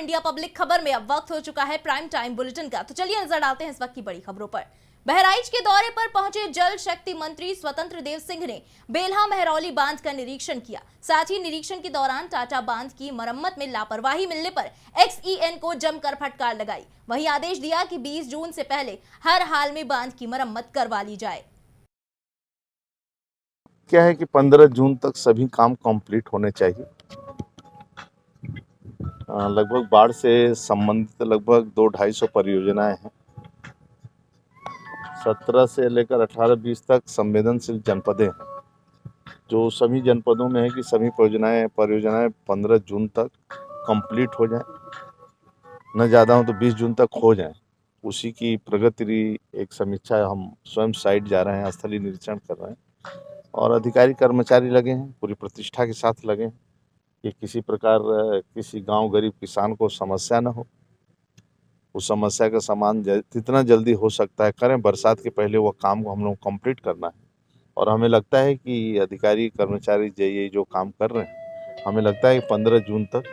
India public खबर में अब वक्त हो चुका है प्राइम टाइम बुलेटिन का। तो चलिए नजर डालते हैं इस वक्त की बड़ी खबरों पर। बहराइच के दौरे पर पहुंचे जल शक्ति मंत्री स्वतंत्र देव सिंह ने बेल्हा महरौली बांध का निरीक्षण किया। साथ ही निरीक्षण के दौरान टाटा बांध की मरम्मत में लापरवाही मिलने पर XEN को जमकर फटकार लगाई। वहीं आदेश दिया कि 20 जून से पहले हर हाल में बांध की मरम्मत करवा ली जाए। क्या है कि 15 जून तक सभी काम कंप्लीट होने चाहिए। लगभग बाढ़ से संबंधित लगभग 200-250 परियोजनाएं हैं। 17 से लेकर 18-20 तक संवेदनशील जनपदें हैं, जो सभी जनपदों में है कि सभी परियोजनाएं 15 जून तक कंप्लीट हो जाएं, न ज़्यादा हो तो 20 जून तक हो जाएं। उसी की प्रगति एक समीक्षा हम स्वयं साइट जा रहे हैं, स्थलीय निरीक्षण कर रहे हैं और अधिकारी कर्मचारी लगे हैं, पूरी प्रतिष्ठा के साथ लगे हैं कि किसी प्रकार किसी गांव गरीब किसान को समस्या न हो। उस समस्या का समाधान जितना जल्दी हो सकता है करें। बरसात के पहले वो काम को हम लोग कंप्लीट करना है और हमें लगता है कि अधिकारी कर्मचारी ये जो काम कर रहे हैं, हमें लगता है कि 15 जून तक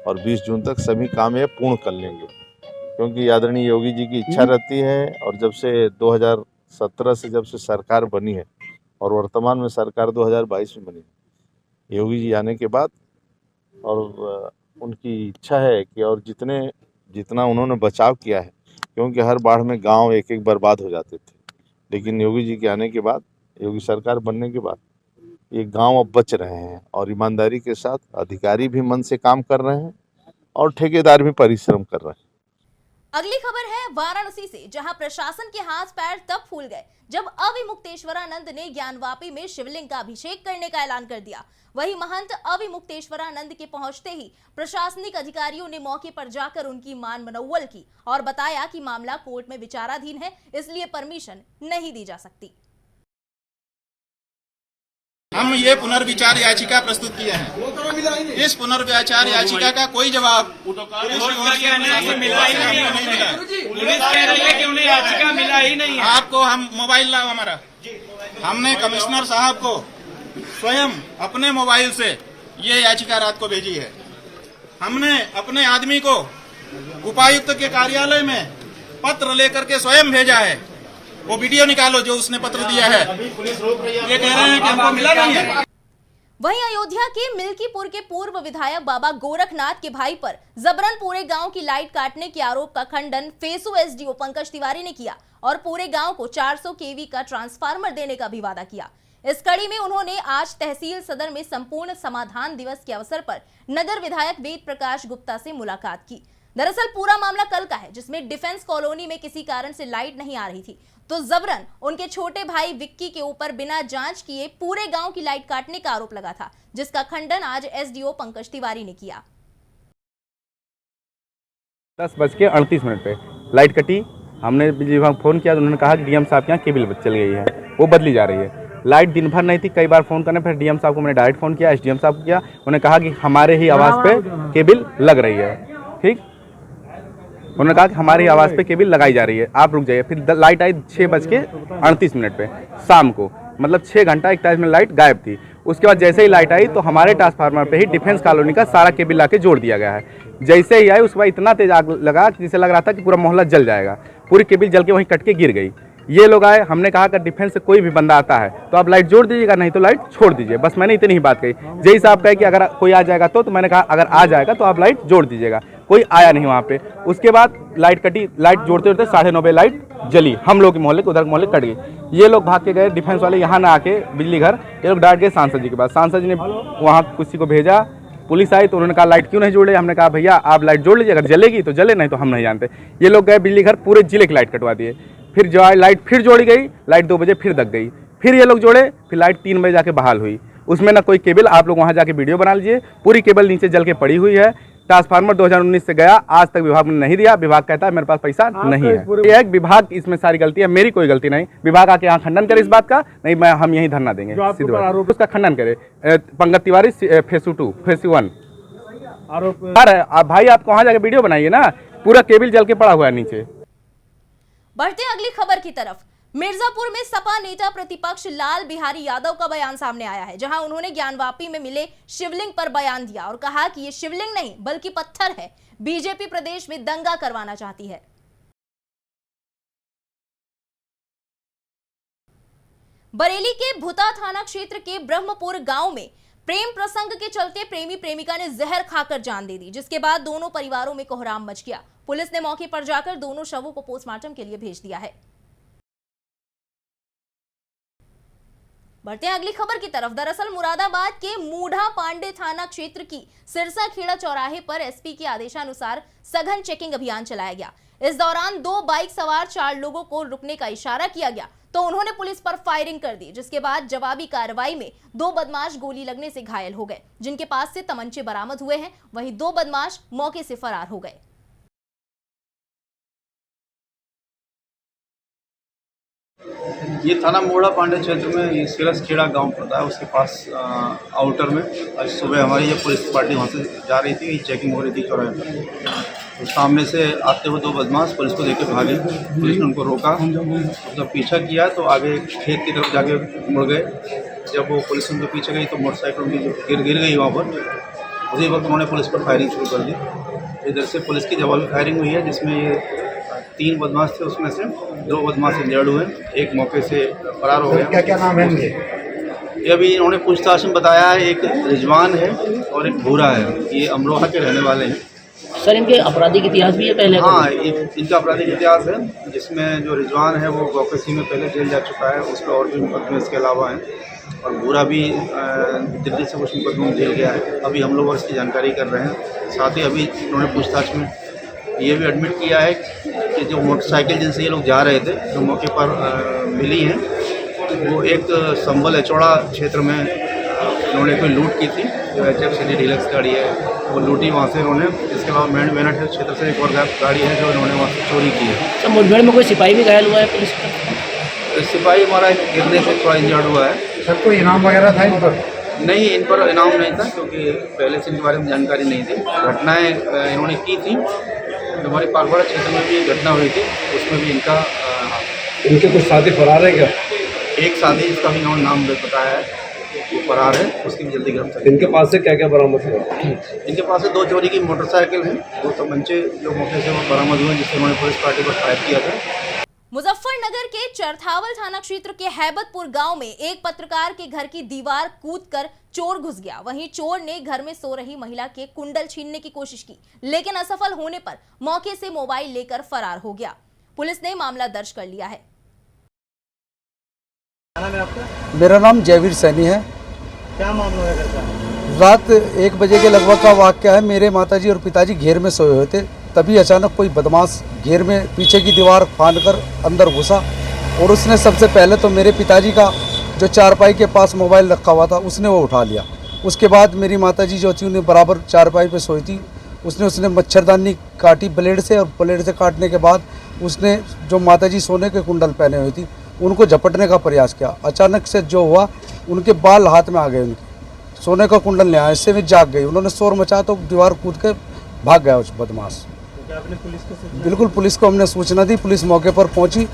और 20 जून तक सभी काम ये पूर्ण कर लेंगे, क्योंकि आदरणीय योगी जी की इच्छा रहती है। और जब से 2017 से जब से सरकार बनी है और वर्तमान में सरकार 2022 में बनी है, योगी जी आने के बाद और उनकी इच्छा है कि और जितना उन्होंने बचाव किया है, क्योंकि हर बाढ़ में गांव एक एक बर्बाद हो जाते थे, लेकिन योगी जी के आने के बाद, योगी सरकार बनने के बाद ये गांव अब बच रहे हैं और ईमानदारी के साथ अधिकारी भी मन से काम कर रहे हैं और ठेकेदार भी परिश्रम कर रहे हैं। अगली खबर है वाराणसी से, जहां प्रशासन के हाथ पैर तब फूल गए जब अविमुक्तेश्वरानंद ने ज्ञानवापी में शिवलिंग का अभिषेक करने का ऐलान कर दिया। वहीं महंत अविमुक्तेश्वरानंद के पहुंचते ही प्रशासनिक अधिकारियों ने मौके पर जाकर उनकी मान मनौवल की और बताया कि मामला कोर्ट में विचाराधीन है, इसलिए परमिशन नहीं दी जा सकती। हम ये पुनर्विचार याचिका प्रस्तुत किए हैं। इस पुनर्विचार याचिका का कोई जवाब मिला ही नहीं। आपको हम मोबाइल लाओ हमारा, हमने कमिश्नर साहब को स्वयं अपने मोबाइल से ये याचिका रात को भेजी है। हमने अपने आदमी को उपायुक्त के कार्यालय में पत्र लेकर के स्वयं भेजा है। वो वीडियो निकालो जो उसने पत्र दिया है। ये कह रहे हैं कि हमको मिला नहीं है। वहीं अयोध्या के मिल्कीपुर के पूर्व विधायक बाबा गोरखनाथ के भाई पर जबरन पूरे गांव की लाइट काटने के आरोप का खंडन फेसू SDO पंकज तिवारी ने किया और पूरे गांव को 400 kV का ट्रांसफार्मर देने का भी वादा किया। इस कड़ी में उन्होंने आज तहसील सदर में संपूर्ण समाधान दिवस के अवसर पर नगर विधायक वेद प्रकाश गुप्ता से मुलाकात की। दरअसल पूरा मामला कल का है, जिसमें डिफेंस कॉलोनी में किसी कारण से लाइट नहीं आ रही थी, तो जबरन उनके छोटे भाई विक्की के ऊपर बिना जांच किए पूरे गांव की लाइट काटने का आरोप लगा था, जिसका खंडन आज SDO पंकज तिवारी ने किया। 10:38 पे लाइट कटी। हमने बिजली विभाग फोन किया तो उन्होंने कहा कि DM साहब के यहाँ केबल चल गई है, वो बदली जा रही है। लाइट दिन भर नहीं थी, कई बार फोन करने, फिर DM साहब को मैंने डायरेक्ट फोन किया, SDM साहब को किया, उन्होंने कहा कि हमारे ही आवाज़ पे केबल लग रही है। ठीक, उन्होंने कहा कि हमारी आवाज़ पे केबल लगाई जा रही है, आप रुक जाइए। फिर लाइट आई 6:38 पे शाम को, मतलब 6 घंटा 41 मिनट लाइट गायब थी। उसके बाद जैसे ही लाइट आई तो हमारे ट्रांसफार्मर पे ही डिफेंस कॉलोनी का सारा केबल लाके जोड़ दिया गया है। जैसे ही आई उसके बाद इतना तेज आग लगा कि जिसे लग रहा था कि पूरा मोहल्ला जल जाएगा। पूरी केबल जल के वहीं कट के गिर गई। ये लोग आए, हमने कहा कि डिफेंस से कोई भी बंदा आता है तो आप लाइट जोड़ दीजिएगा, नहीं तो लाइट छोड़ दीजिए। बस मैंने इतनी ही बात कही। जय साहब कहे कि अगर कोई आ जाएगा तो मैंने कहा अगर आ जाएगा तो आप लाइट जोड़ दीजिएगा। कोई आया नहीं वहाँ पे। उसके बाद लाइट कटी, लाइट जोड़ते जोड़ते 9:30 बजे लाइट जली। हम लोग के मोहल्ले के उधर मोहल्ले कट गई। ये लोग भाग के गए, डिफेंस वाले यहाँ ना आके बिजली घर, ये लोग डायरेक्ट गए सांसद जी के पास। सांसद जी ने वहाँ किसी को भेजा, पुलिस आई तो उन्होंने कहा लाइट क्यों नहीं जोड़े। हमने कहा भैया आप लाइट जोड़ लीजिए, अगर जलेगी तो जले, नहीं तो हम नहीं जानते। ये लोग गए बिजली घर, पूरे जिले की लाइट कटवा दिए। फिर जो लाइट फिर जोड़ी गई, लाइट 2 बजे फिर दग गई। फिर ये लोग जोड़े, फिर लाइट 3 बजे जाके बहाल हुई। उसमें ना कोई केबल, आप लोग वहाँ जाके वीडियो बना लीजिए, पूरी केबल नीचे जल के पड़ी हुई है। ट्रांसफार्मर 2019 से गया, आज तक विभाग ने नहीं दिया। विभाग कहता है मेरे पास पैसा नहीं है। एक विभाग इसमें सारी गलती है, मेरी कोई गलती नहीं। विभाग आके यहाँ खंडन करे इस बात का, नहीं मैं हम यही धरना देंगे, उसका खंडन करे। पंकज तिवारी फेसू 2 फेसू 1 आरोप। भाई आप वहाँ जाके वीडियो बनाइए ना, पूरा केबल जल के पड़ा हुआ है नीचे। बढ़ते अगली खबर की तरफ। मिर्जापुर में सपा नेता प्रतिपक्ष लाल बिहारी यादव का बयान सामने आया है, जहां उन्होंने ज्ञानवापी में मिले शिवलिंग पर बयान दिया और कहा कि ये शिवलिंग नहीं बल्कि पत्थर है। बीजेपी प्रदेश में दंगा करवाना चाहती है। बरेली के भुता थाना क्षेत्र के ब्रह्मपुर गांव में प्रेम प्रसंग के चलते प्रेमी प्रेमिका ने जहर खाकर जान दे दी, जिसके बाद दोनों परिवारों में कोहराम मच गया। पुलिस ने मौके पर जाकर दोनों शवों को पोस्टमार्टम के लिए भेज दिया है। बढ़ते हैं अगली खबर की तरफ। दरअसल मुरादाबाद के मूढ़ा पांडे थाना क्षेत्र की सिरसा खेड़ा चौराहे पर एसपी के आदेशानुसार सघन चेकिंग अभियान चलाया गया। इस दौरान 2 बाइक सवार 4 लोगों को रुकने का इशारा किया गया तो उन्होंने पुलिस पर फायरिंग कर दी, जिसके बाद जवाबी कार्रवाई में 2 बदमाश गोली लगने से घायल हो गए, जिनके पास से तमंचे बरामद हुए हैं। वहीं 2 बदमाश मौके से फरार हो गए। ये थाना मोड़ा पांडे क्षेत्र में ये सिरस खेड़ा गांव पड़ता है, उसके पास आउटर में आज सुबह हमारी ये पुलिस पार्टी वहाँ से जा रही थी, चेकिंग हो रही थी चौराहे पर। तो सामने से आते हुए 2 बदमाश पुलिस को देके भागे। पुलिस ने उनको रोका, जब पीछा किया तो आगे खेत की तरफ जाके मुड़ गए। जब वो पुलिस उनके पीछे गई तो मोटरसाइकिल उनकी गिर गई वहाँ पर। उसी वक्त उन्होंने पुलिस पर फायरिंग शुरू कर दी। इधर से पुलिस की जवाबी फायरिंग हुई है, जिसमें ये 3 बदमाश थे, उसमें से 2 बदमाश इंजर्ड हुए, एक मौके से फरार हो गया। क्या क्या नाम है इनके? ये अभी इन्होंने पूछताछ में बताया है, एक रिजवान है और एक भूरा है। ये अमरोहा के रहने वाले हैं। सर, इनके आपराधिक इतिहास भी है पहले? हाँ, इनका आपराधिक इतिहास है, जिसमें जो रिजवान है वो गौकसी में पहले जेल जा चुका है, उस पर और भी मुकदमे इसके अलावा हैं। और भूरा भी दिल्ली से कुछ मुकदमों में जेल गया है। अभी हम लोग इसकी जानकारी कर रहे हैं। साथ ही अभी उन्होंने पूछताछ में ये भी एडमिट किया है कि जो मोटरसाइकिल जिनसे ये लोग जा रहे थे, जो मौके पर मिली हैं, वो एक संबल एचौड़ा क्षेत्र में इन्होंने कोई लूट की थी। जो HF सिटी डीलक्स गाड़ी है वो लूटी वहाँ से इन्होंने। इसके अलावा मेरठ क्षेत्र से एक और गाड़ी है जो इन्होंने वहाँ से चोरी की है। सर, मुठभेड़ में कोई सिपाही भी घायल हुआ है पुलिस का? सिपाही हमारा गिरने से थोड़ा इंजर्ड हुआ है। सर, कोई इनाम वगैरह था इन पर? नहीं, इन पर इनाम नहीं था, क्योंकि पहले से इनके बारे में जानकारी नहीं थी। घटनाएँ इन्होंने की थी, हमारे पागवाड़ा क्षेत्र में भी एक घटना हुई थी, उसमें भी इनके कुछ साथी फरार है क्या? एक साथी जिसका भी इन्होंने नाम बताया है वो फरार है, उसकी भी जल्दी गिरफ्तार। इनके पास से क्या क्या बरामद हुआ? इनके पास से 2 चोरी की मोटरसाइकिल हैं, 2 तमंचे जो मौके से वो बरामद हुए, जिससे उन्होंने पुलिस पार्टी पर फायर किया था। मुजफ्फरनगर के चरथावल थाना क्षेत्र के हैबतपुर गांव में एक पत्रकार के घर की दीवार कूदकर चोर घुस गया। वहीं चोर ने घर में सो रही महिला के कुंडल छीनने की कोशिश की, लेकिन असफल होने पर मौके से मोबाइल लेकर फरार हो गया। पुलिस ने मामला दर्ज कर लिया है। मेरा नाम जयवीर सैनी है। क्या मामला है? रात 1 बजे के लगभग का वाक़या है। मेरे माताजी और पिताजी घेर में सोए हुए थे, तभी अचानक कोई बदमाश घेर में पीछे की दीवार फांदकर अंदर घुसा और उसने सबसे पहले तो मेरे पिताजी का जो चारपाई के पास मोबाइल रखा हुआ था उसने वो उठा लिया। उसके बाद मेरी माताजी जो थी उन्हें बराबर चारपाई पे सोई थी, उसने मच्छरदानी काटी ब्लेड से, और ब्लेड से काटने के बाद उसने जो माताजी सोने के कुंडल पहने हुई थी उनको झपटने का प्रयास किया। अचानक से जो हुआ, उनके बाल हाथ में आ गए, उनके सोने का कुंडल नहीं आया, इससे वे जाग गई। उन्होंने शोर मचाया तो दीवार कूद के भाग गया उस बदमाश। बिल्कुल, पुलिस को हमने सूचना दी, पुलिस मौके पर पहुंची,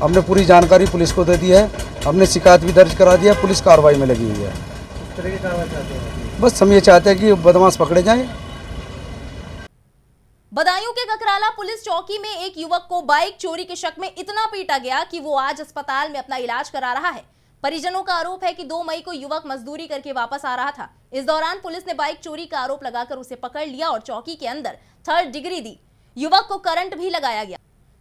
हमने पूरी जानकारी पुलिस को दे दी है, हमने शिकायत भी दर्ज करा दिया, पुलिस कार्रवाई में लगी हुई है। बस हम ये चाहते हैं कि बदमाश पकड़े जाएं। बदायूं के ककराला पुलिस चौकी में एक युवक को बाइक चोरी के शक में इतना पीटा गया कि वो आज अस्पताल में अपना इलाज करा रहा है। परिजनों का आरोप है कि 2 मई को युवक मजदूरी करके वापस आ रहा था। इस दौरान पुलिस ने बाइक चोरी का आरोप लगाकर उसे पकड़ लिया और चौकी के अंदर 3rd डिग्री दी। युवक को करंट भी लगाया गया।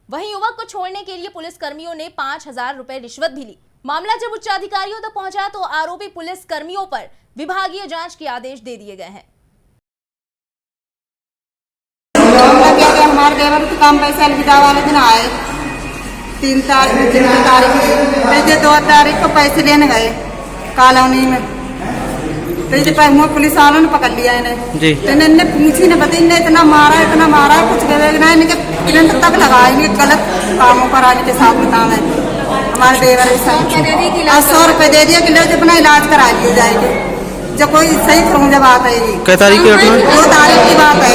वहीं युवक को छोड़ने के लिए पुलिस कर्मियों ने 5000 रुपए रिश्वत भी ली। मामला जब उच्च अधिकारियों तक पहुंचा तो आरोपी पुलिस कर्मियों पर विभागीय जांच के आदेश दे दिए गए हैं। हमारे देवर के काम पैसे अलविदा वाले दिन आए, 3 तारीख 2 तारीख को पैसे लेने गए कॉलोनी में, तो पुलिस वालों ने पकड़ लिया इन्हें जी। तो इन्हें पूछी ने बताई, इन्हें इतना मारा कुछ ना, इन्हें तक लगा इन्हें गलत कामों पर आने के साथ बताना है। हमारे देवर 100 रुपए दे दिया कि लो अपना इलाज करा लिए जाएंगे। जब कोई सही समझ बात है, ये क्या तारीख की 2 तारीख की बात है,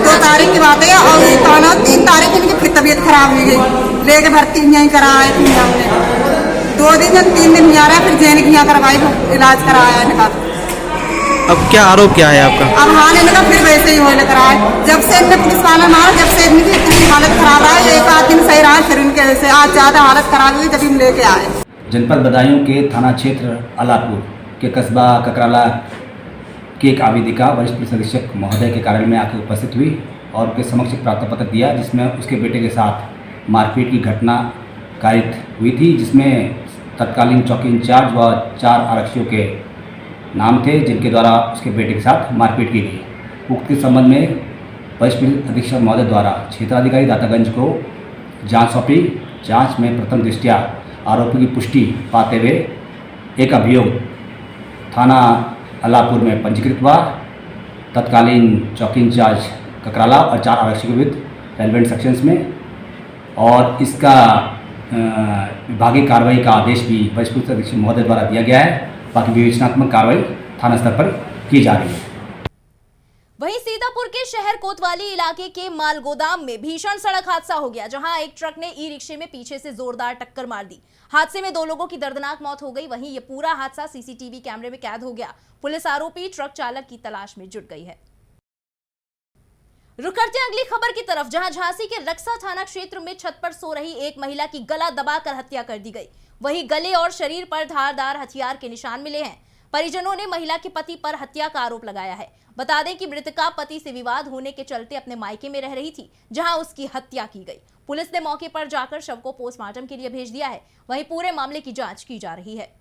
2 तारीख की बात है। और 3 तारीख इनकी फिर तबीयत खराब हुई गई, लेके भर्ती यहीं कराया थी हमने 2 दिन 3 दिन नहीं आ रहा, फिर जैनकियाँ करवाई, इलाज कराया इनका। अब क्या आरोप क्या है आपका? अब हाल इनका फिर वैसे ही होने कराया, जब से इनने पुलिस वाला मारा, जब से इनकी इतनी हालत खराब है, एक आध दिन सही रहा, फिर इनके वैसे आज ज़्यादा हालत खराब हुई जब हम लेके आए। जनपद बदायूं के थाना क्षेत्र अलापुर के कस्बा ककराला की एक आवेदिका वरिष्ठ पुलिस अधीक्षक महोदय के कार्यालय में आकर उपस्थित हुई और उनके समक्ष एक प्रार्थना पत्र दिया, जिसमें उसके बेटे के साथ मारपीट की घटना कारित हुई थी, जिसमें तत्कालीन चौकी इंचार्ज व 4 आरक्षियों के नाम थे, जिनके द्वारा उसके बेटे के साथ मारपीट की गई। उक्त के संबंध में वरिष्ठ पुलिस अधीक्षक महोदय द्वारा क्षेत्राधिकारी दातागंज को जांच सौंपी। जांच में प्रथम दृष्टया आरोपी की पुष्टि पाते हुए एक अभियोग थाना अलापुर में पंजीकृत हुआ। तत्कालीन चौकी इंचार्ज ककराला और 4 आरक्षी के विरुद्ध रेलेवेंट सेक्शंस में, और इसका विभागीय कार्रवाई का आदेश भी वरिष्ठ पुलिस अधीक्षक महोदय द्वारा दिया गया है। बाकी विवेचनात्मक कार्रवाई थाना स्तर पर की जा रही है। वहीं सीतापुर के शहर कोतवाली इलाके के माल गोदाम में भीषण सड़क हादसा हो गया, जहां एक ट्रक ने ई रिक्शे में पीछे से जोरदार टक्कर मार दी। हादसे में 2 लोगों की दर्दनाक मौत हो गई। वहीं ये पूरा हादसा सीसीटीवी कैमरे में कैद हो गया। पुलिस आरोपी ट्रक चालक की तलाश में जुट गई है। रुक करते हैं अगली खबर की तरफ, जहां झांसी के रक्सा थाना क्षेत्र में छत पर सो रही एक महिला की गला दबाकर हत्या कर दी गई। वहीं गले और शरीर पर धारदार हथियार के निशान मिले हैं। परिजनों ने महिला के पति पर हत्या का आरोप लगाया है। बता दें कि मृतका पति से विवाद होने के चलते अपने मायके में रह रही थी, जहां उसकी हत्या की गई। पुलिस ने मौके पर जाकर शव को पोस्टमार्टम के लिए भेज दिया है। वहीं पूरे मामले की जांच की जा रही है।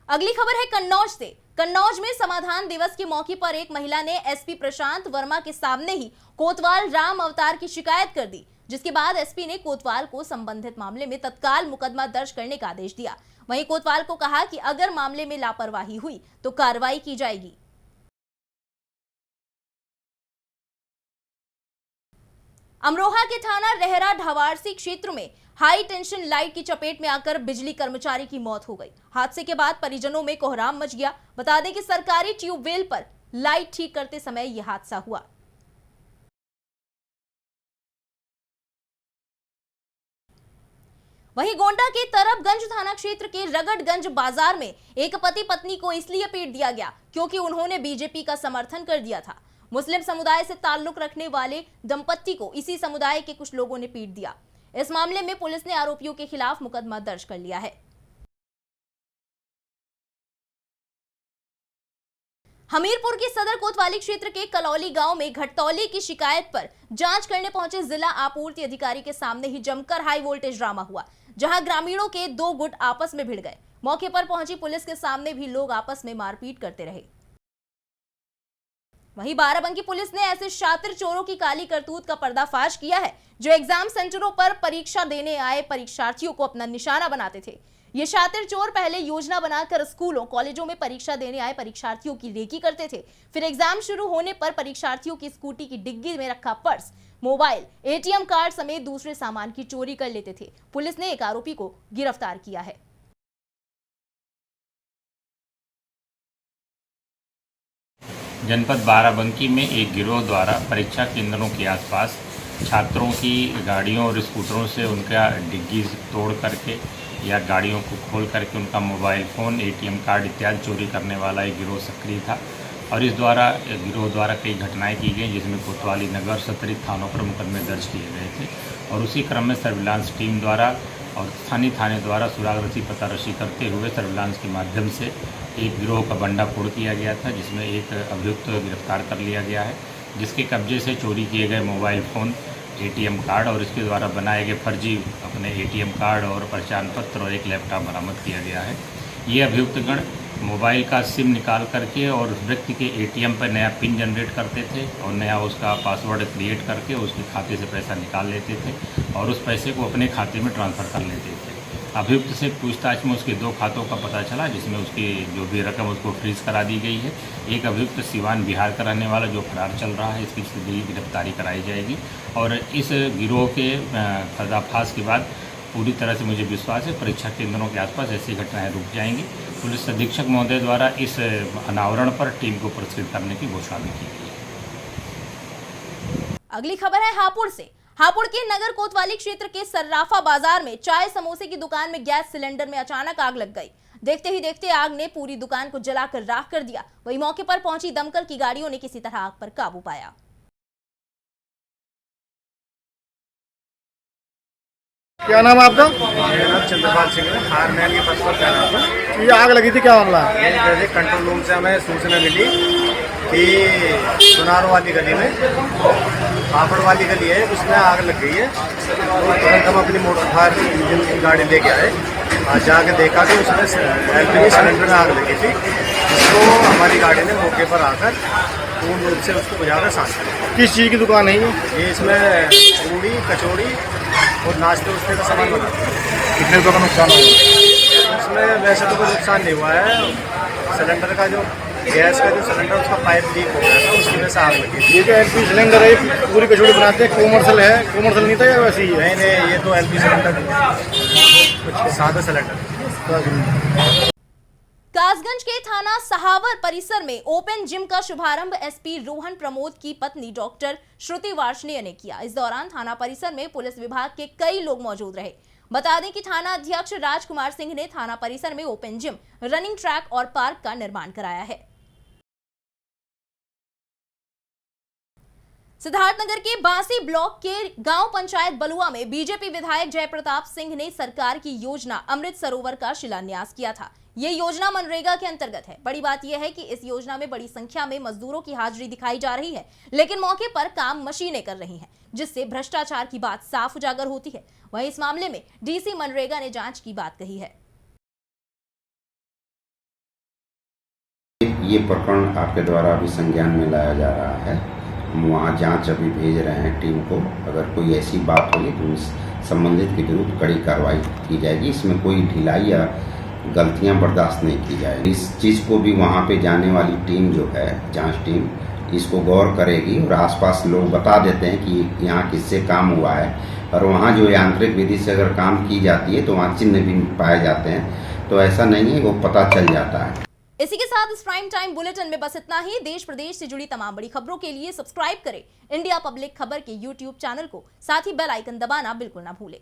अगली खबर है कन्नौज से। कन्नौज में समाधान दिवस के मौके पर एक महिला ने एसपी प्रशांत वर्मा के सामने ही कोतवाल राम अवतार की शिकायत कर दी, जिसके बाद एसपी ने कोतवाल को संबंधित मामले में तत्काल मुकदमा दर्ज करने का आदेश दिया। वहीं कोतवाल को कहा कि अगर मामले में लापरवाही हुई तो कार्रवाई की जाएगी। अमरोहा के थाना रेहरा ढवारसी क्षेत्र में हाई टेंशन लाइट की चपेट में आकर बिजली कर्मचारी की मौत हो गई। हादसे के बाद परिजनों में कोहराम मच गया। बता दें कि सरकारी ट्यूबवेल पर लाइट ठीक करते समय यह हादसा हुआ। वहीं गोंडा के तरबगंज थाना क्षेत्र के रगड़गंज बाजार में एक पति पत्नी को इसलिए पीट दिया गया क्योंकि उन्होंने बीजेपी का समर्थन कर दिया था। मुस्लिम समुदाय से ताल्लुक रखने वाले दंपत्ति को इसी समुदाय के कुछ लोगों ने पीट दिया। इस मामले में पुलिस ने आरोपियों के खिलाफ मुकदमा दर्ज कर लिया है। हमीरपुर के सदर कोतवाली क्षेत्र के कलौली गांव में घटतौली की शिकायत पर जांच करने पहुंचे जिला आपूर्ति अधिकारी के सामने ही जमकर हाई वोल्टेज ड्रामा हुआ, जहां ग्रामीणों के 2 गुट आपस में भिड़ गए। मौके पर पहुंची पुलिस के सामने भी लोग आपस में मारपीट करते रहे। वहीं बाराबंकी पुलिस ने ऐसे शातिर चोरों की काली करतूत का पर्दाफाश किया है, जो एग्जाम सेंटरों पर परीक्षा देने आए परीक्षार्थियों को अपना निशाना बनाते थे। ये शातिर चोर पहले योजना बनाकर स्कूलों कॉलेजों में परीक्षा देने आए परीक्षार्थियों की रेकी करते थे। फिर एग्जाम शुरू होने पर परीक्षार्थियों की स्कूटी की डिग्गी में रखा पर्स, मोबाइल, एटीएम कार्ड समेत दूसरे सामान की चोरी कर लेते थे। पुलिस ने एक आरोपी को गिरफ्तार किया है। जनपद बाराबंकी में एक गिरोह द्वारा परीक्षा केंद्रों के आसपास छात्रों की गाड़ियों और स्कूटरों से उनका डिग्गी तोड़ करके या गाड़ियों को खोल करके उनका मोबाइल फ़ोन, एटीएम कार्ड इत्यादि चोरी करने वाला एक गिरोह सक्रिय था। और इस गिरोह द्वारा कई घटनाएं की गई, जिसमें कोतवाली नगर सतरी थानों पर मुकदमे दर्ज किए गए थे। और उसी क्रम में सर्विलांस टीम द्वारा और स्थानीय थाने द्वारा सुराग रसी पता रसी करते हुए सर्विलांस के माध्यम से एक गिरोह का भंडाफोड़ किया गया था, जिसमें एक अभियुक्त गिरफ्तार कर लिया गया है, जिसके कब्जे से चोरी किए गए मोबाइल फ़ोन, एटीएम कार्ड और इसके द्वारा बनाए गए फर्जी अपने एटीएम कार्ड और पहचान पत्र और एक लैपटॉप बरामद किया गया है। ये अभियुक्तगण मोबाइल का सिम निकाल करके और उस व्यक्ति के एटीएम पर नया पिन जनरेट करते थे और नया उसका पासवर्ड क्रिएट करके उसके खाते से पैसा निकाल लेते थे और उस पैसे को अपने खाते में ट्रांसफ़र कर लेते थे। अभियुक्त से पूछताछ में उसके 2 खातों का पता चला, जिसमें उसकी जो भी रकम उसको फ्रीज करा दी गई है। एक अभियुक्त सिवान बिहार का रहने वाला जो फरार चल रहा है, इसकी सीधी गिरफ्तारी कराई जाएगी। और इस गिरोह के पर्दाफाश के बाद पूरी तरह से मुझे विश्वास है परीक्षा केंद्रों के आसपास ऐसी घटनाएं रुक जाएंगी। पुलिस अधीक्षक महोदय द्वारा इस अनावरण पर टीम को पुरस्कृत करने की घोषणा भी की गई है। अगली खबर है हापुड़ से। हापुड़ के नगर कोतवाली क्षेत्र के सर्राफा बाजार में चाय समोसे की दुकान में गैस सिलेंडर में अचानक आग लग गई। देखते ही देखते आग ने पूरी दुकान को जलाकर राख कर दिया। वहीं मौके पर पहुंची दमकल की गाड़ियों ने किसी तरह आग पर काबू पाया। क्या नाम है आपका? चंद्रपाल सिंह है, फायरमैन के पद पर तैनात हूँ। ये आग लगी थी, क्या मामला? जैसे कंट्रोल रूम से हमें सूचना मिली कि सुनारो वाली गली में, पापड़ वाली गली है, उसमें आग लग गई है। तो तुरंत हम अपनी मोटर फायर इंजन की गाड़ी लेके आए और जाके देखा कि उसमें एलपीजी सिलेंडर में आग लगी थी, जिसको हमारी गाड़ी ने मौके पर आकर पूर्ण रूप से उसको बुझाकर शांत किया। किस चीज़ की दुकान है ये इसमें पूड़ी कचौड़ी और नाश्ते उश्ते का सामान बना। कितने रुपये का नुकसान हुआ? इसमें वैसे तो कोई नुकसान नहीं हुआ है। सिलेंडर का जो गैस का जो सिलेंडर उसका पाइप लीक हो गया था, उसकी वजह से आग लगी थी। ये जो एलपी सिलेंडर है, पूरी कचौड़ी बनाते हैं, कॉमर्शियल है? कॉमर्शियल नहीं था या वैसे ही है? नहीं, ये तो एलपी सिलेंडर कुछ सादा सिलेंडर। कासगंज के थाना सहावर परिसर में ओपन जिम का शुभारंभ एसपी रोहन प्रमोद की पत्नी डॉक्टर श्रुति वार्ष्णेय ने किया। इस दौरान थाना परिसर में पुलिस विभाग के कई लोग मौजूद रहे। बता दें कि थाना अध्यक्ष राजकुमार सिंह ने थाना परिसर में ओपन जिम, रनिंग ट्रैक और पार्क का निर्माण कराया है। सिद्धार्थनगर के बांसी ब्लॉक के गांव पंचायत बलुआ में बीजेपी विधायक जयप्रताप सिंह ने सरकार की योजना अमृत सरोवर का शिलान्यास किया था। ये योजना मनरेगा के अंतर्गत है। बड़ी बात यह है कि इस योजना में बड़ी संख्या में मजदूरों की हाजिरी दिखाई जा रही है, लेकिन मौके पर काम मशीनें कर रही हैं, जिससे भ्रष्टाचार की बात साफ उजागर होती है। वहीं इस मामले में डीसी मनरेगा ने जांच की बात कही है। ये प्रकरण आपके द्वारा अभी संज्ञान में लाया जा रहा है। हम वहाँ जांच अभी भेज रहे हैं टीम को। अगर कोई ऐसी बात होगी तो संबंधित के विरुद्ध कड़ी कार्रवाई की जाएगी। इसमें कोई ढिलाई या गलतियां बर्दाश्त नहीं की जाएगी। इस चीज़ को भी वहाँ पे जाने वाली टीम जो है, जांच टीम, इसको गौर करेगी और आसपास लोग बता देते हैं कि यहाँ किससे काम हुआ है, और वहाँ जो यांत्रिक विधि से अगर काम की जाती है तो वहाँ चिन्ह भी पाए जाते हैं। तो ऐसा नहीं है, वो पता चल जाता है। इसी के साथ इस प्राइम टाइम बुलेटिन में बस इतना ही। देश प्रदेश से जुड़ी तमाम बड़ी खबरों के लिए सब्सक्राइब करें इंडिया पब्लिक खबर के YouTube चैनल को। साथ ही बेल आइकन दबाना बिल्कुल ना भूलें।